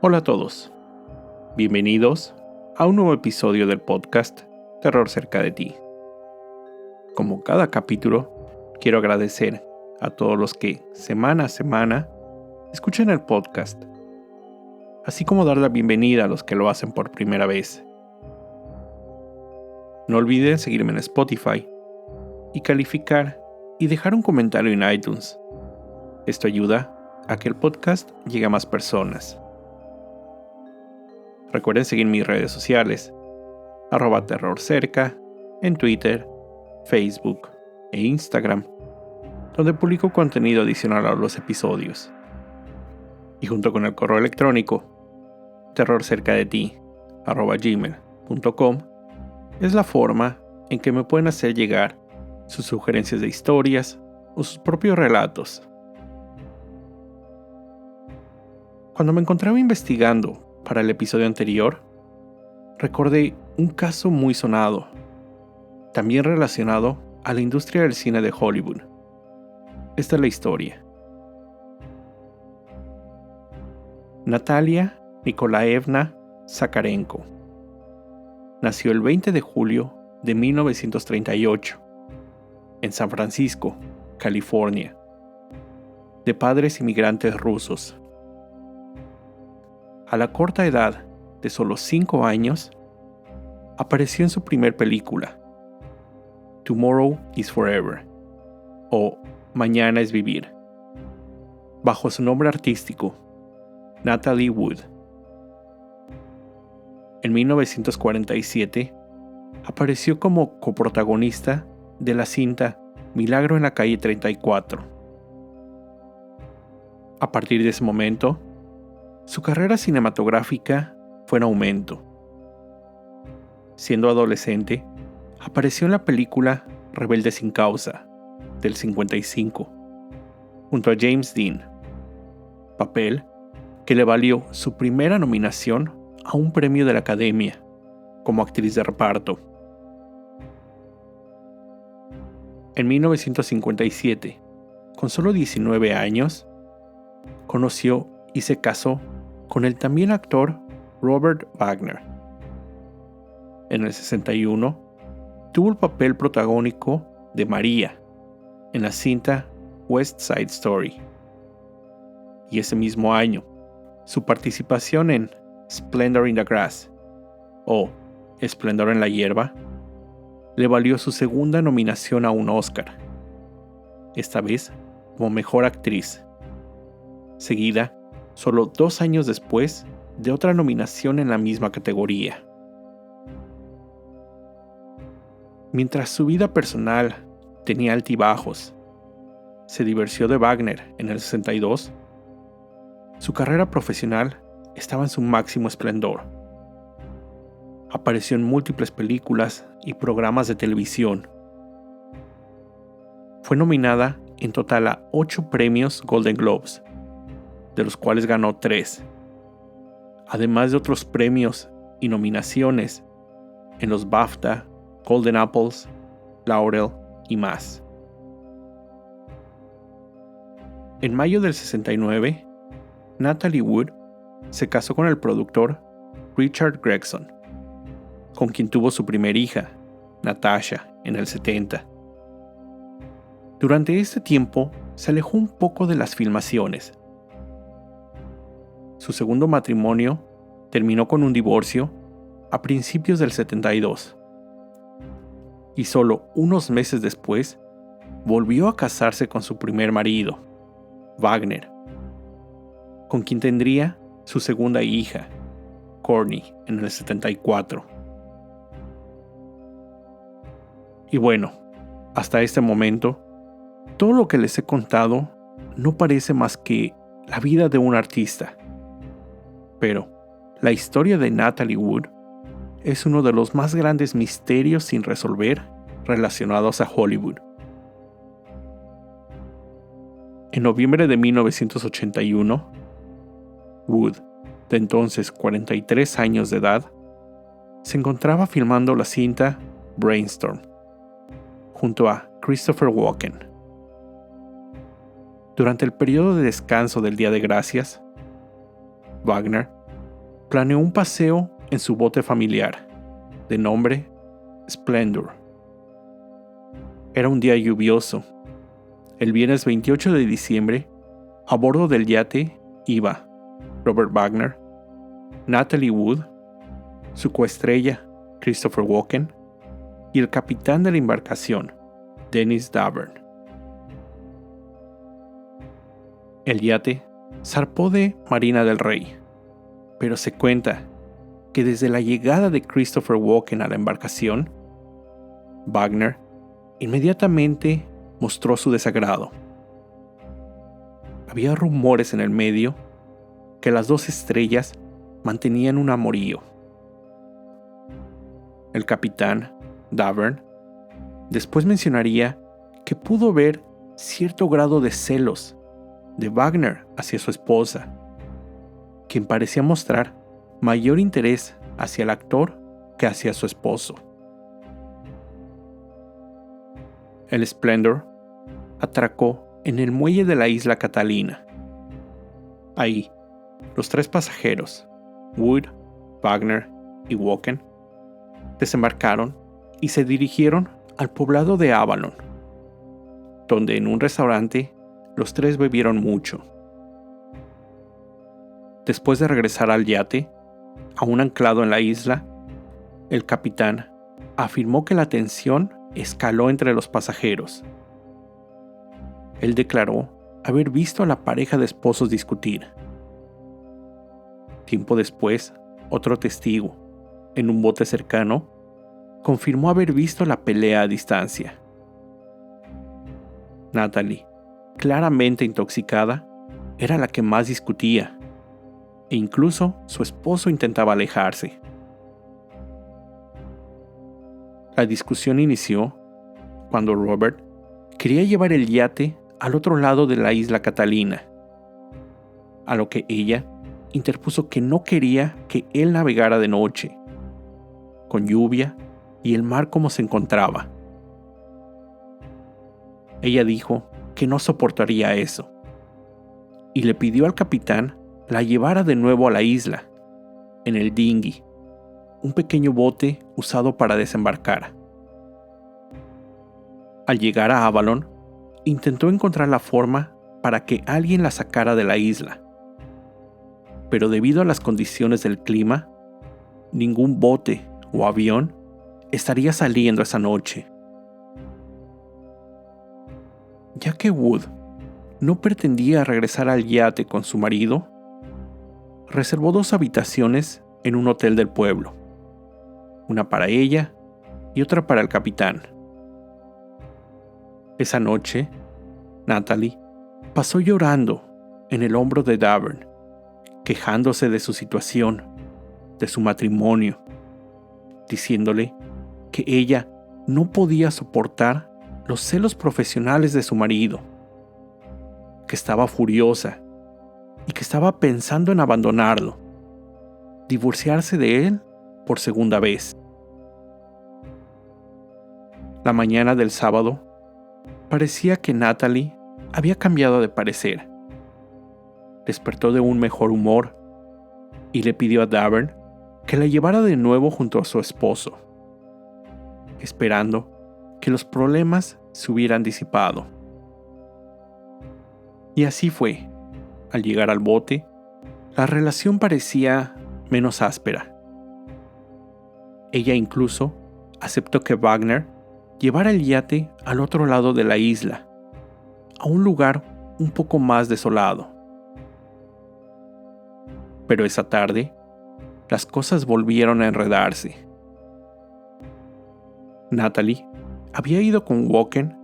Hola a todos, bienvenidos a un nuevo episodio del podcast Terror cerca de ti. Como cada capítulo, quiero agradecer a todos los que semana a semana escuchan el podcast, así como dar la bienvenida a los que lo hacen por primera vez. No olviden seguirme en Spotify y calificar y dejar un comentario en iTunes. Esto ayuda a que el podcast llegue a más personas. Recuerden seguir mis redes sociales, @terrorcerca, en Twitter, Facebook e Instagram, donde publico contenido adicional a los episodios. Y junto con el correo electrónico, terrorcercadeti@gmail.com, es la forma en que me pueden hacer llegar sus sugerencias de historias o sus propios relatos. Cuando me encontraba investigando para el episodio anterior, recordé un caso muy sonado, también relacionado a la industria del cine de Hollywood. Esta es la historia. Natalia Nikolaevna Zakarenko nació el 20 de julio de 1938 en San Francisco, California, de padres inmigrantes rusos. A la corta edad de solo 5 años, apareció en su primer película, Tomorrow is Forever, o Mañana es Vivir, bajo su nombre artístico, Natalie Wood. En 1947, apareció como coprotagonista de la cinta Milagro en la calle 34. A partir de ese momento, su carrera cinematográfica fue en aumento. Siendo adolescente, apareció en la película Rebelde sin causa, del 55, junto a James Dean, papel que le valió su primera nominación a un premio de la Academia como actriz de reparto. En 1957, con solo 19 años, conoció y se casó con el también actor Robert Wagner. En el 61, tuvo el papel protagónico de María en la cinta West Side Story. Y ese mismo año, su participación en Splendor in the Grass, o Esplendor en la hierba, le valió su segunda nominación a un Oscar, esta vez como mejor actriz, seguida solo 2 años después de otra nominación en la misma categoría. Mientras su vida personal tenía altibajos, se divorció de Wagner en el 62, su carrera profesional estaba en su máximo esplendor. Apareció en múltiples películas y programas de televisión. Fue nominada en total a 8 premios Golden Globes, de los cuales ganó 3, además de otros premios y nominaciones en los BAFTA, Golden Apples, Laurel y más. En mayo del 69, Natalie Wood se casó con el productor Richard Gregson, con quien tuvo su primera hija, Natasha, en el 70. Durante este tiempo, se alejó un poco de las filmaciones. Su segundo matrimonio terminó con un divorcio a principios del 72. Y solo unos meses después, volvió a casarse con su primer marido, Wagner, con quien tendría su segunda hija, Courtney, en el 74. Y bueno, hasta este momento, todo lo que les he contado no parece más que la vida de un artista. Pero la historia de Natalie Wood es uno de los más grandes misterios sin resolver relacionados a Hollywood. En noviembre de 1981, Wood, de entonces 43 años de edad, se encontraba filmando la cinta Brainstorm, junto a Christopher Walken. Durante el periodo de descanso del Día de Gracias, Wagner planeó un paseo en su bote familiar, de nombre Splendor. Era un día lluvioso. El viernes 28 de diciembre, a bordo del yate iba Robert Wagner, Natalie Wood, su coestrella Christopher Walken y el capitán de la embarcación, Dennis Davern. El yate zarpó de Marina del Rey, pero se cuenta que desde la llegada de Christopher Walken a la embarcación, Wagner inmediatamente mostró su desagrado. Había rumores en el medio que las dos estrellas mantenían un amorío. El capitán, Davern, después mencionaría que pudo ver cierto grado de celos de Wagner hacia su esposa, quien parecía mostrar mayor interés hacia el actor que hacia su esposo. El Splendor atracó en el muelle de la isla Catalina. Ahí, los tres pasajeros, Wood, Wagner y Walken, desembarcaron y se dirigieron al poblado de Avalon, donde en un restaurante los tres bebieron mucho. Después de regresar al yate, aún anclado en la isla, el capitán afirmó que la tensión escaló entre los pasajeros. Él declaró haber visto a la pareja de esposos discutir. Tiempo después, otro testigo, en un bote cercano, confirmó haber visto la pelea a distancia. Natalie, claramente intoxicada, era la que más discutía, e incluso su esposo intentaba alejarse. La discusión inició cuando Robert quería llevar el yate al otro lado de la isla Catalina, a lo que ella interpuso que no quería que él navegara de noche, con lluvia y el mar como se encontraba. Ella dijo que no soportaría eso, y le pidió al capitán la llevara de nuevo a la isla, en el dinghy, un pequeño bote usado para desembarcar. Al llegar a Avalon, intentó encontrar la forma para que alguien la sacara de la isla, pero debido a las condiciones del clima, ningún bote o avión estaría saliendo esa noche. Ya que Wood no pretendía regresar al yate con su marido, reservó 2 habitaciones en un hotel del pueblo, una para ella y otra para el capitán. Esa noche, Natalie pasó llorando en el hombro de Davern, quejándose de su situación, de su matrimonio, diciéndole que ella no podía soportar los celos profesionales de su marido, que estaba furiosa y que estaba pensando en abandonarlo, divorciarse de él por segunda vez. La mañana del sábado, parecía que Natalie había cambiado de parecer. Despertó de un mejor humor y le pidió a Davern que la llevara de nuevo junto a su esposo, esperando que los problemas se hubieran disipado. Y así fue. Al llegar al bote, la relación parecía menos áspera. Ella incluso aceptó que Wagner llevara el yate al otro lado de la isla, a un lugar un poco más desolado. Pero esa tarde, las cosas volvieron a enredarse. Natalie había ido con Walken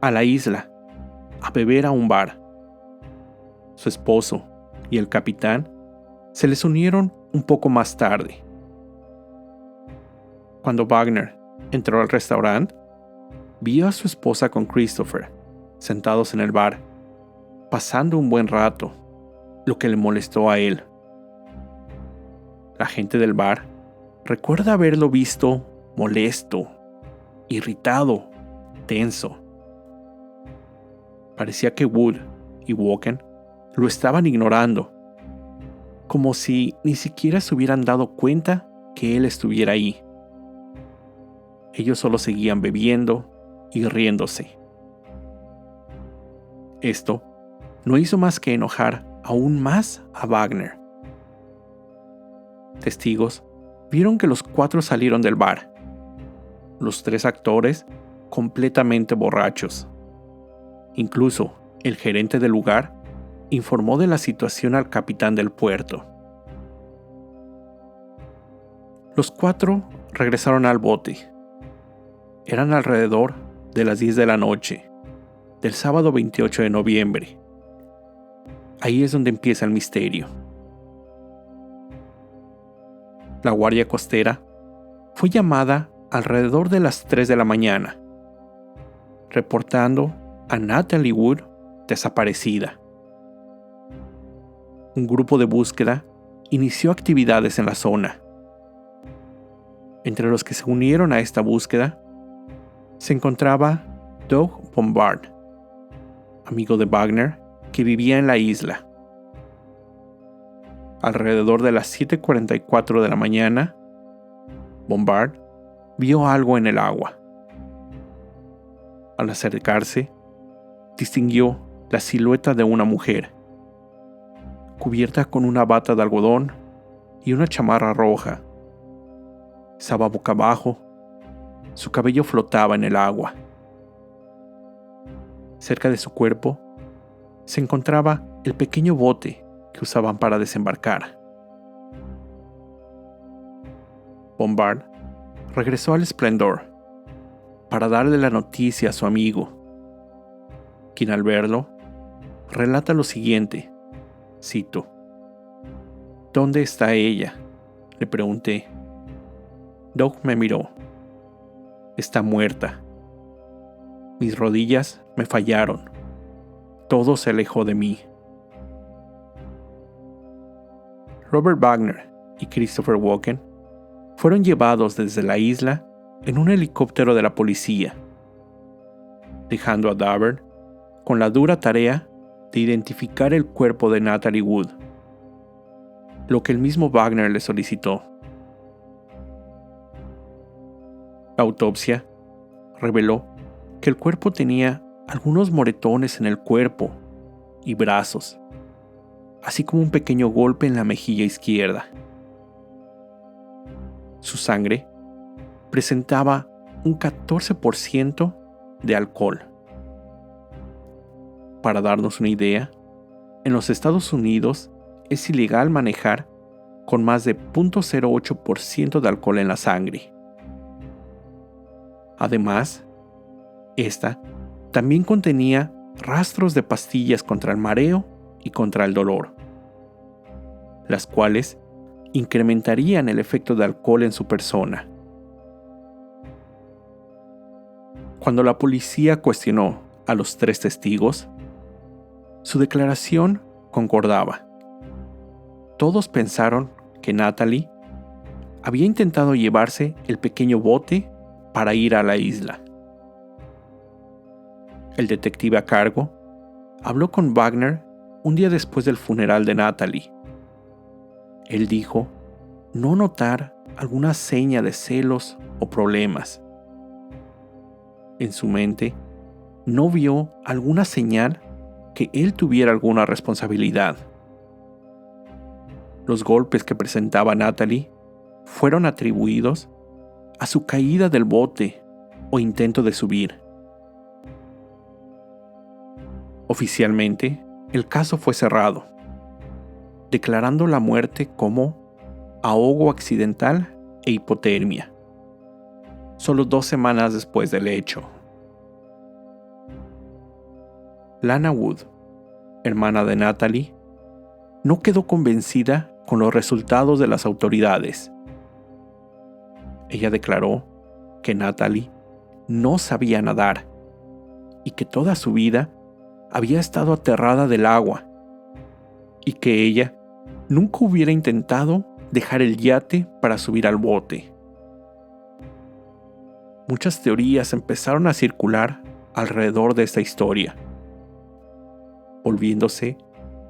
a la isla a beber a un bar. Su esposo y el capitán se les unieron un poco más tarde. Cuando Wagner entró al restaurante, vio a su esposa con Christopher sentados en el bar, pasando un buen rato, lo que le molestó a él. La gente del bar recuerda haberlo visto molesto, irritado, tenso. Parecía que Wood y Walken lo estaban ignorando. como si ni siquiera se hubieran dado cuenta que él estuviera ahí. Ellos solo seguían bebiendo y riéndose. Esto no hizo más que enojar aún más a Wagner. Testigos vieron que los 4 salieron del bar, los 3 actores completamente borrachos. Incluso el gerente del lugar informó de la situación al capitán del puerto. Los 4 regresaron al bote. Eran alrededor de las 10 de la noche, del sábado 28 de noviembre. Ahí es donde empieza el misterio. La guardia costera fue llamada alrededor de las 3 de la mañana, reportando a Natalie Wood desaparecida. Un grupo de búsqueda inició actividades en la zona. Entre los que se unieron a esta búsqueda se encontraba Doug Bombard, amigo de Wagner que vivía en la isla. Alrededor de las 7:44 de la mañana, Bombard vio algo en el agua. Al acercarse, distinguió la silueta de una mujer, cubierta con una bata de algodón y una chamarra roja. Estaba boca abajo, su cabello flotaba en el agua. Cerca de su cuerpo se encontraba el pequeño bote que usaban para desembarcar. Bombard regresó al Splendor para darle la noticia a su amigo, quien al verlo relata lo siguiente, cito: ¿Dónde está ella?, le pregunté. Doug me miró. Está muerta. Mis rodillas me fallaron. Todo se alejó de mí. Robert Wagner y Christopher Walken fueron llevados desde la isla en un helicóptero de la policía, dejando a Dahvern con la dura tarea de identificar el cuerpo de Natalie Wood, lo que el mismo Wagner le solicitó. La autopsia reveló que el cuerpo tenía algunos moretones en el cuerpo y brazos, así como un pequeño golpe en la mejilla izquierda. Su sangre presentaba un 14% de alcohol. Para darnos una idea, en los Estados Unidos es ilegal manejar con más de 0.08% de alcohol en la sangre. Además, esta también contenía rastros de pastillas contra el mareo y contra el dolor, las cuales incrementarían el efecto de alcohol en su persona. Cuando la policía cuestionó a los 3 testigos, su declaración concordaba. Todos pensaron que Natalie había intentado llevarse el pequeño bote para ir a la isla. El detective a cargo habló con Wagner un día después del funeral de Natalie. Él dijo no notar alguna seña de celos o problemas. En su mente, no vio alguna señal que él tuviera alguna responsabilidad. Los golpes que presentaba Natalie fueron atribuidos a su caída del bote o intento de subir. Oficialmente, el caso fue cerrado, declarando la muerte como ahogo accidental e hipotermia, solo 2 semanas después del hecho. Lana Wood, hermana de Natalie, no quedó convencida con los resultados de las autoridades. Ella declaró que Natalie no sabía nadar y que toda su vida había estado aterrada del agua y que ella nunca hubiera intentado dejar el yate para subir al bote. Muchas teorías empezaron a circular alrededor de esta historia, volviéndose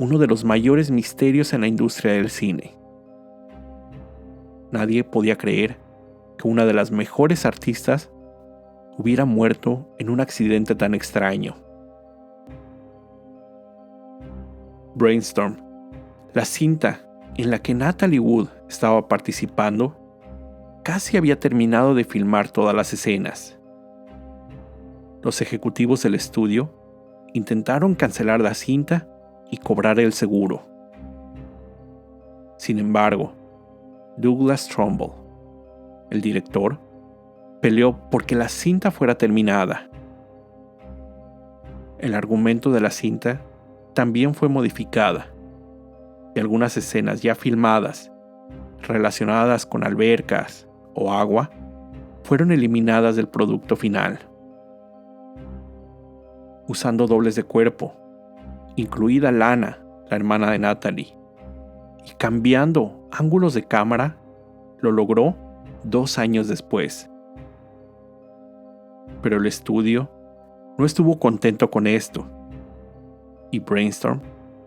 uno de los mayores misterios en la industria del cine. Nadie podía creer que una de las mejores artistas hubiera muerto en un accidente tan extraño. Brainstorm, la cinta en la que Natalie Wood estaba participando, casi había terminado de filmar todas las escenas. Los ejecutivos del estudio intentaron cancelar la cinta y cobrar el seguro. Sin embargo, Douglas Trumbull, el director, peleó porque la cinta fuera terminada. El argumento de la cinta también fue modificada y algunas escenas ya filmadas relacionadas con albercas o agua fueron eliminadas del producto final. Usando dobles de cuerpo, incluida Lana, la hermana de Natalie, y cambiando ángulos de cámara, lo logró 2 años después. Pero el estudio no estuvo contento con esto, y Brainstorm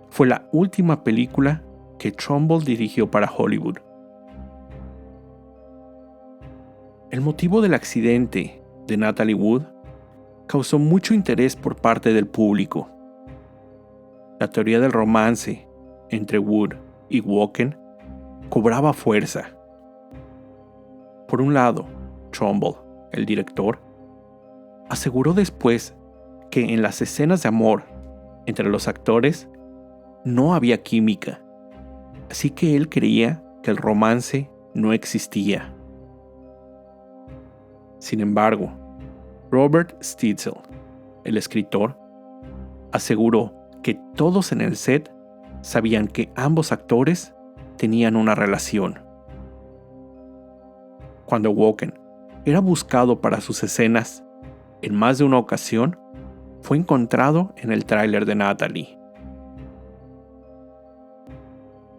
fue la última película que Trumbull dirigió para Hollywood. El motivo del accidente de Natalie Wood causó mucho interés por parte del público. La teoría del romance entre Wood y Walken cobraba fuerza. Por un lado, Trumbull, el director, aseguró después que en las escenas de amor entre los actores no había química, así que él creía que el romance no existía. Sin embargo, Robert Stitzel, el escritor, aseguró que todos en el set sabían que ambos actores tenían una relación. Cuando Walken era buscado para sus escenas, en más de una ocasión, fue encontrado en el tráiler de Natalie.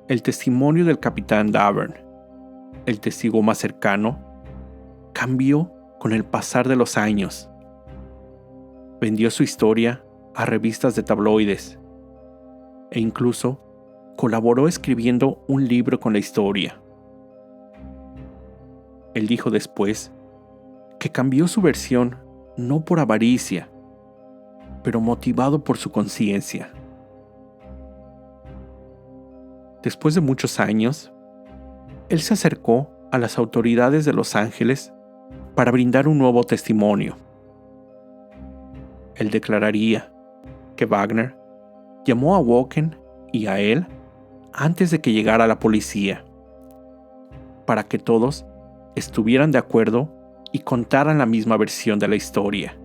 El testimonio del capitán Davern, el testigo más cercano, cambió con el pasar de los años. Vendió su historia a revistas de tabloides e incluso colaboró escribiendo un libro con la historia. Él dijo después que cambió su versión no por avaricia, pero motivado por su conciencia. Después de muchos años, él se acercó a las autoridades de Los Ángeles para brindar un nuevo testimonio. Él declararía que Wagner llamó a Walken y a él antes de que llegara la policía, para que todos estuvieran de acuerdo y contaran la misma versión de la historia,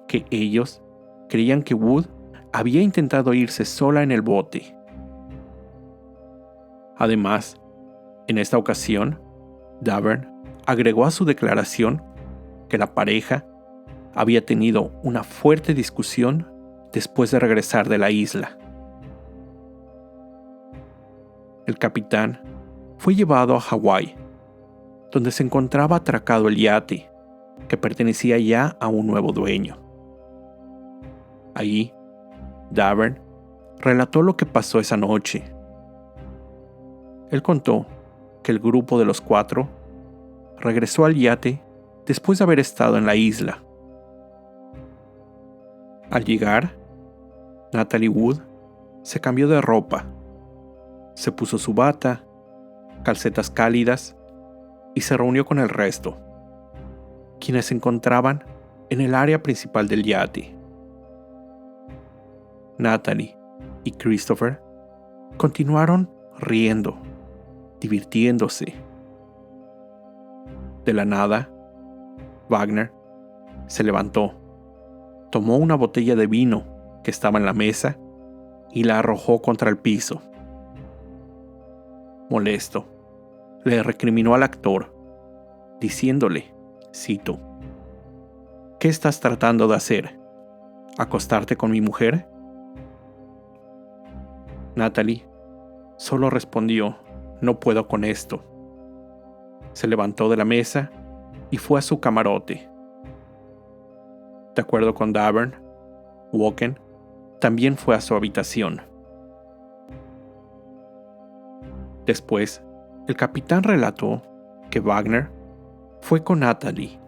que ellos creían que Wood había intentado irse sola en el bote. Además, en esta ocasión, Davern agregó a su declaración que la pareja había tenido una fuerte discusión después de regresar de la isla. El capitán fue llevado a Hawái, donde se encontraba atracado el yate, que pertenecía ya a un nuevo dueño. Allí, Davern relató lo que pasó esa noche. Él contó que el grupo de los 4 regresó al yate después de haber estado en la isla. Al llegar, Natalie Wood se cambió de ropa, se puso su bata, calcetas cálidas y se reunió con el resto, quienes se encontraban en el área principal del yate. Natalie y Christopher continuaron riendo, divirtiéndose. De la nada, Wagner se levantó, tomó una botella de vino que estaba en la mesa y la arrojó contra el piso. Molesto, le recriminó al actor, diciéndole, cito, ¿qué estás tratando de hacer? ¿Acostarte con mi mujer? Natalie solo respondió, no puedo con esto. Se levantó de la mesa y fue a su camarote. De acuerdo con Davern, Walken también fue a su habitación. Después, el capitán relató que Wagner fue con Natalie,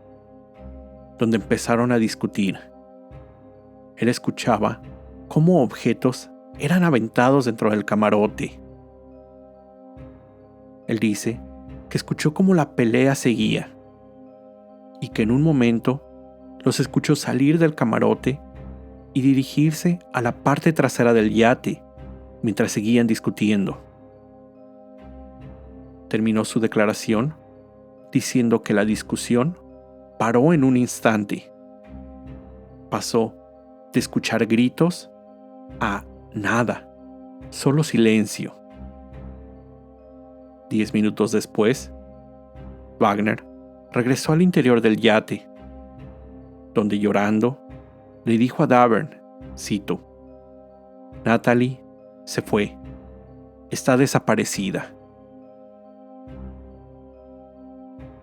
donde empezaron a discutir. Él escuchaba cómo objetos eran aventados dentro del camarote. Él dice que escuchó cómo la pelea seguía y que en un momento los escuchó salir del camarote y dirigirse a la parte trasera del yate mientras seguían discutiendo. Terminó su declaración diciendo que la discusión paró en un instante. Pasó de escuchar gritos a nada, solo silencio. 10 minutos después, Wagner regresó al interior del yate, donde llorando le dijo a Davern, cito, «Natalie se fue, está desaparecida».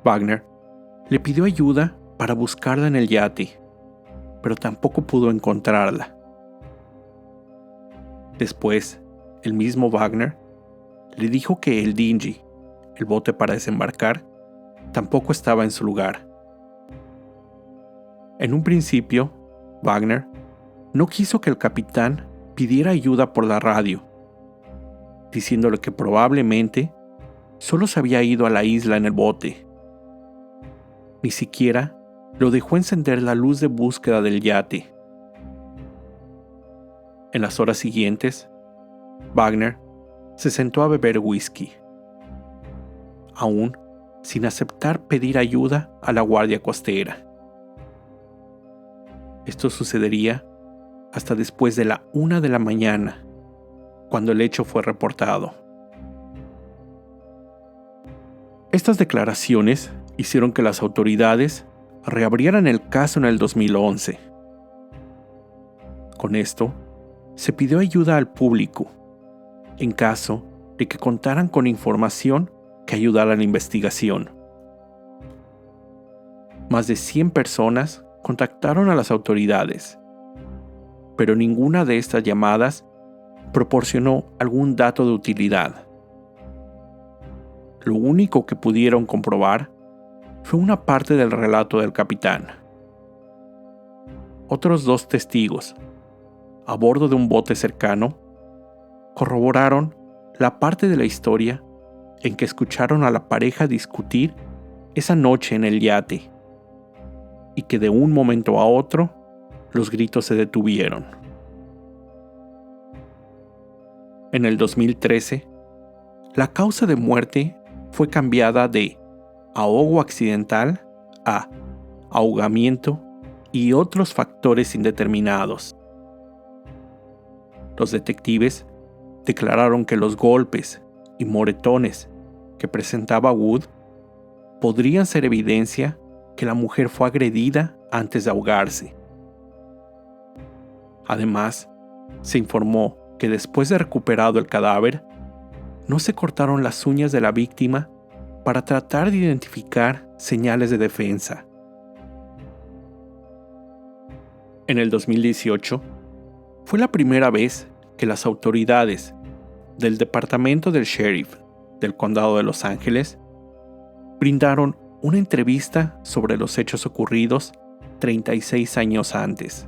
Wagner le pidió ayuda para buscarla en el yate, pero tampoco pudo encontrarla. Después, el mismo Wagner le dijo que el dinghy, el bote para desembarcar, tampoco estaba en su lugar. En un principio, Wagner no quiso que el capitán pidiera ayuda por la radio, diciéndole que probablemente solo se había ido a la isla en el bote. Ni siquiera lo dejó encender la luz de búsqueda del yate. En las horas siguientes, Wagner se sentó a beber whisky, aún sin aceptar pedir ayuda a la guardia costera. Esto sucedería hasta después de la 1 de la mañana, cuando el hecho fue reportado. Estas declaraciones hicieron que las autoridades reabrieran el caso en el 2011. Con esto, se pidió ayuda al público, en caso de que contaran con información que ayudara a la investigación. Más de 100 personas contactaron a las autoridades, pero ninguna de estas llamadas proporcionó algún dato de utilidad. Lo único que pudieron comprobar fue una parte del relato del capitán. Otros 2 testigos, a bordo de un bote cercano, corroboraron la parte de la historia en que escucharon a la pareja discutir esa noche en el yate y que de un momento a otro los gritos se detuvieron. En el 2013, la causa de muerte fue cambiada de ahogo accidental a ahogamiento y otros factores indeterminados. Los detectives declararon que los golpes y moretones que presentaba Wood podrían ser evidencia que la mujer fue agredida antes de ahogarse. Además, se informó que después de recuperado el cadáver, no se cortaron las uñas de la víctima para tratar de identificar señales de defensa. En el 2018, fue la primera vez que las autoridades del Departamento del Sheriff del Condado de Los Ángeles brindaron una entrevista sobre los hechos ocurridos 36 años antes.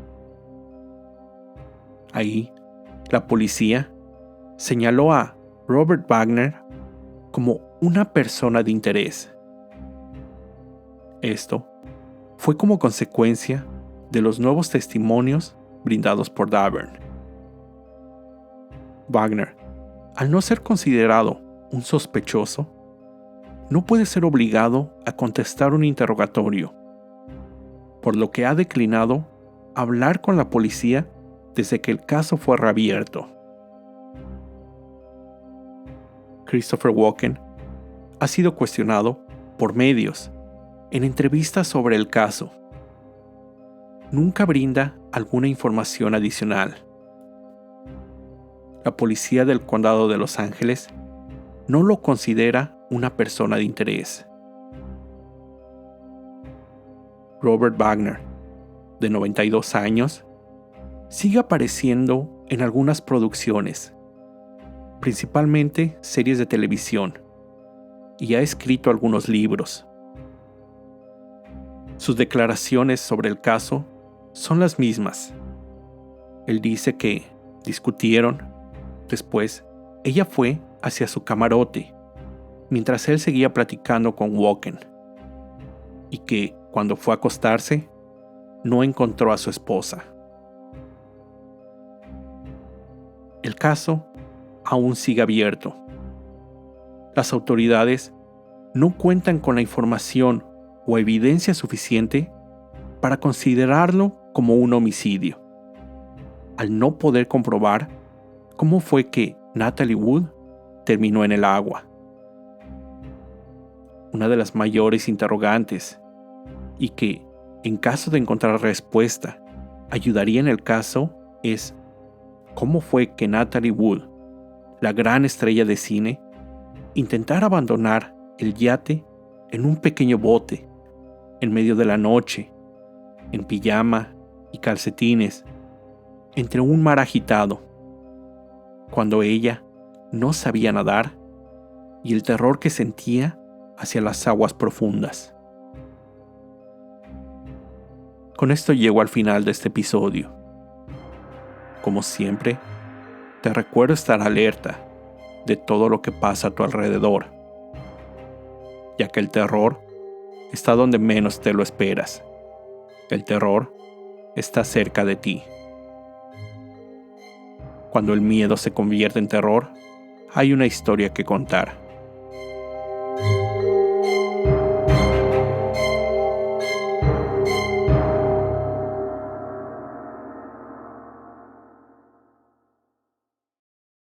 Ahí, la policía señaló a Robert Wagner como una persona de interés. Esto fue como consecuencia de los nuevos testimonios brindados por Davern. Wagner, al no ser considerado un sospechoso, no puede ser obligado a contestar un interrogatorio, por lo que ha declinado hablar con la policía desde que el caso fue reabierto. Christopher Walken ha sido cuestionado por medios en entrevistas sobre el caso. Nunca brinda alguna información adicional. La policía del Condado de Los Ángeles no lo considera una persona de interés. Robert Wagner, de 92 años, sigue apareciendo en algunas producciones, principalmente series de televisión, y ha escrito algunos libros. Sus declaraciones sobre el caso son las mismas. Él dice que discutieron. Después, ella fue hacia su camarote, mientras él seguía platicando con Walken, y que, cuando fue a acostarse, no encontró a su esposa. El caso aún sigue abierto. Las autoridades no cuentan con la información o evidencia suficiente para considerarlo como un homicidio, al no poder comprobar cómo fue que Natalie Wood terminó en el agua. Una de las mayores interrogantes, y que, en caso de encontrar respuesta, ayudaría en el caso, es cómo fue que Natalie Wood, la gran estrella de cine, intentara abandonar el yate en un pequeño bote, en medio de la noche, en pijama y calcetines, entre un mar agitado, cuando ella no sabía nadar y el terror que sentía hacia las aguas profundas. Con esto llego al final de este episodio. Como siempre, te recuerdo estar alerta de todo lo que pasa a tu alrededor, ya que el terror está donde menos te lo esperas. El terror está cerca de ti. Cuando el miedo se convierte en terror, hay una historia que contar.